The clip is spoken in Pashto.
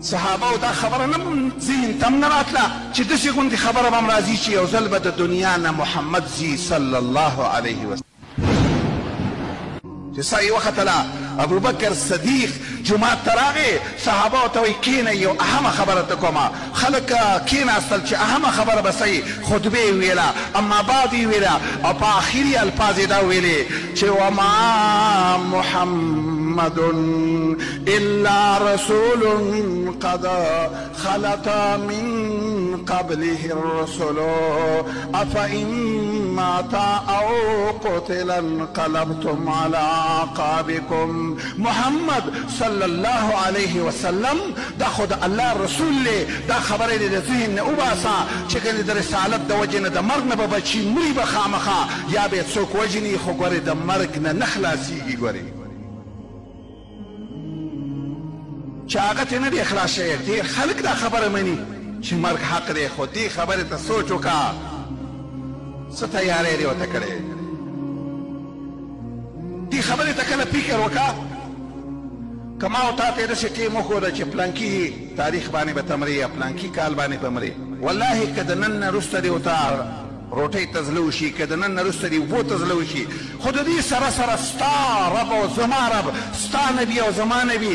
صحابه دا خبره نه ذهن ته هم نه راتله چې داسې غوندې خبره به هم راځي چې یو ځل به د دنیا نه محمد ځي صلی الله علیه وسلم. چې سا یې وختله ابوبکر صدیق جومات ته راغی، صحابه ورته وایي کښېنئ یو اهمه خبره ته کومه. خلک کښېناستل چې اهمه خبره به څه یې خطبې یې ویله، اما بعد یې ویله، او په آخري الفاظ یې دا ویلې چې وما محمد الا رسول قد خلت من قبله الرسل افإن مات او قتل انقلبتم على اعقابكم. محمد صلی الله علیه وسلم دا خود الله رسول لی، دا خبره دی د ذهن نه وباسه چې کنې د رسالت د وجې نه د مرګ نه به بچي مري به خامخا یا به یې څوک وژني، خو ګورې د مرګ نه نه خلاصېږي. ګورې چې هغه ترې نه دی خلاص شوی. ډېر خلک دا خبره مني چې مرګ حق دی، خو دې خبرې ته سوچ وکړه څه تیاری دی ورته کړی. دې خبرې ته کله فکر وکړه که ما او تا ته یې داسې ټیم وښوده چې پلانکي تاریخ باندې به ته مرې یا پلانکي کال باندې به مرې، والله که د نن نه وروسته دې ورته روټۍ ته زله وشي، که د نن نه وروسته دې اوبو ته زله وشي، خو د دې سره سره ستا رب او زما رب، ستا نبي او زما نبي